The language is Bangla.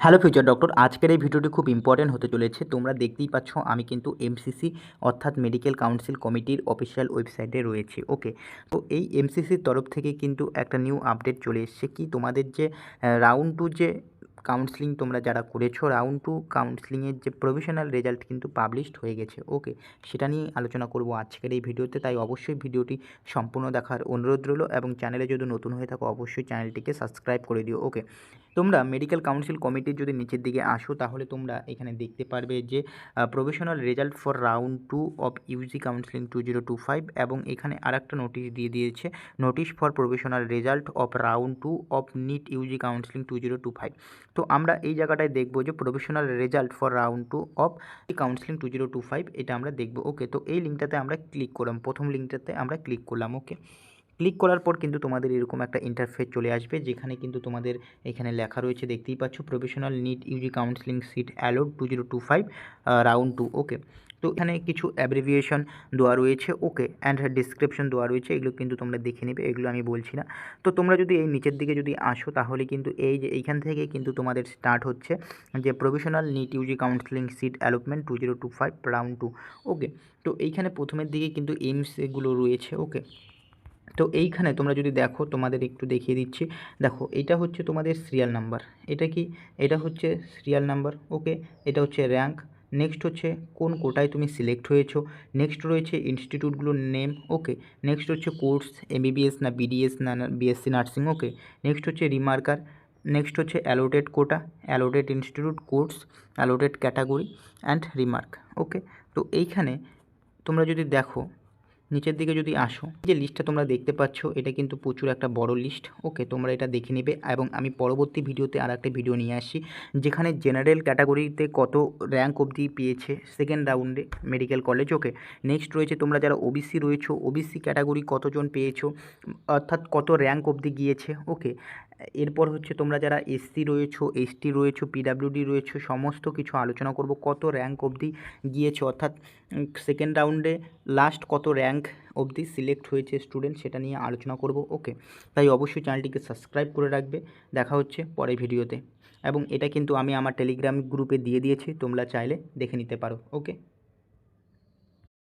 হ্যালো ফিউচার ডক্টর, আজকের এই ভিডিওটি খুব ইম্পর্টেন্ট হতে চলেছে। তোমরা দেখতেই পাচ্ছ আমি কিন্তু এমসিসি অর্থাৎ মেডিকেল কাউন্সিল কমিটির অফিসিয়াল ওয়েবসাইটে রয়েছি। ওকে, তো এই এমসিসির তরফ থেকে কিন্তু একটা নিউ আপডেট চলে এসছে কি তোমাদের যে রাউন্ড টু যে কাউন্সিলিং তোমরা যারা করেছো, রাউন্ড টু কাউন্সিলিংয়ের যে প্রভিশনাল রেজাল্ট কিন্তু পাবলিশড হয়ে গেছে। ওকে, সেটা নিয়ে আলোচনা করব আজকের এই ভিডিওতে, তাই অবশ্যই ভিডিওটি সম্পূর্ণ দেখার অনুরোধ রইল এবং চ্যানেলে যদি নতুন হয়ে থাকো অবশ্যই চ্যানেলটিকে সাবস্ক্রাইব করে দিও। ওকে, তোমরা মেডিকেল কাউন্সিল কমিটির যদি নিচের দিকে আসো তাহলে তোমরা এখানে দেখতে পারবে যে provisional result for round two of UG counselling 2025 এবং এখানে আরেকটা নোটিশ দিয়ে দিয়েছে, notice for provisional result of round two of NEET UG counselling 2025। তো আমরা এই জায়গাটায় দেখবো যে provisional result for round two of counselling 2025 এটা আমরা দেখবো। ওকে, তো এই লিঙ্কটাতে আমরা ক্লিক করলাম, প্রথম লিঙ্কটাতে আমরা ক্লিক করলাম। ওকে, ক্লিক করার পর কিন্তু তোমাদের এরকম একটা ইন্টারফেস চলে আসবে, যেখানে কিন্তু তোমাদের এখানে লেখা রয়েছে, দেখতেই পাচ্ছ, professional NEET UG counselling seat allotted 2025 round two. Okay, তো এখানে কিছু অ্যাব্রিভিয়েশন দেওয়া রয়েছে। ওকে, অ্যান্ড ডিসক্রিপশন দেওয়া রয়েছে, এগুলো কিন্তু তোমরা দেখে নেবে, এগুলো আমি বলছি না। তো তোমরা যদি এই নিচের দিকে যদি আসো তাহলে কিন্তু এই যে এইখান থেকে কিন্তু তোমাদের স্টার্ট হচ্ছে যে professional NEET UG counselling seat allotment 2025 round two. Okay, তো এইখানে প্রথমের দিকে কিন্তু এইমস এগুলো রয়েছে। ওকে, তো এইখানে তোমরা যদি দেখো, তোমাদের একটু দেখিয়ে দিচ্ছি। দেখো, এটা হচ্ছে তোমাদের সিরিয়াল নাম্বার, এটা কি, এটা হচ্ছে সিরিয়াল নাম্বার। ওকে, এটা হচ্ছে র্যাঙ্ক, নেক্সট হচ্ছে কোন কোটায় তুমি সিলেক্ট হয়েছো, নেক্সট রয়েছে ইনস্টিটিউটগুলোর নেম। ওকে, নেক্সট হচ্ছে কোর্স, এমবিবিএস না বিডিএস না বিএসসি নার্সিং। ওকে, নেক্সট হচ্ছে রিমার্কার, নেক্সট হচ্ছে allotted quota, allotted institute, course, allotted category and remark. Okay, তো এইখানে তোমরা যদি দেখো নিচের দিকে যদি আসো, যে লিস্টটা তোমরা দেখতে পাচ্ছ এটা কিন্তু প্রচুর একটা বড় লিস্ট। ওকে, তোমরা এটা দেখে নেবে এবং আমি পরবর্তী ভিডিওতে আর একটা ভিডিও নিয়ে আসি যেখানে জেনারেল ক্যাটাগরিতে কত র্যাঙ্ক অবধি পেয়েছে সেকেন্ড রাউন্ডে মেডিকেল কলেজ। ওকে, নেক্সট রয়েছে তোমরা যারা ওবিসি রয়েছো, ওবিসি ক্যাটাগরি কতজন পেয়েছো, অর্থাৎ কত র্যাঙ্ক অবধি গিয়েছে। ওকে, এরপর হচ্ছে তোমরা যারা এসসি রয়েছো, এসটি রয়েছো, পিডাব্লিউডি রয়েছো, সমস্ত কিছু আলোচনা করব, কত র্যাঙ্ক অবধি গিয়েছে, অর্থাৎ সেকেন্ড রাউন্ডে লাস্ট কত র্যাঙ্ক অবধি সিলেক্ট হয়েছে স্টুডেন্ট, সেটা নিয়ে আলোচনা করব। ওকে, তাই অবশ্যই চ্যানেলটিকে সাবস্ক্রাইব করে রাখবে। দেখা হচ্ছে পরের ভিডিওতে এবং এটা কিন্তু আমি আমার টেলিগ্রাম গ্রুপে দিয়ে দিয়েছি, তোমরা চাইলে দেখে নিতে পারো। ওকে।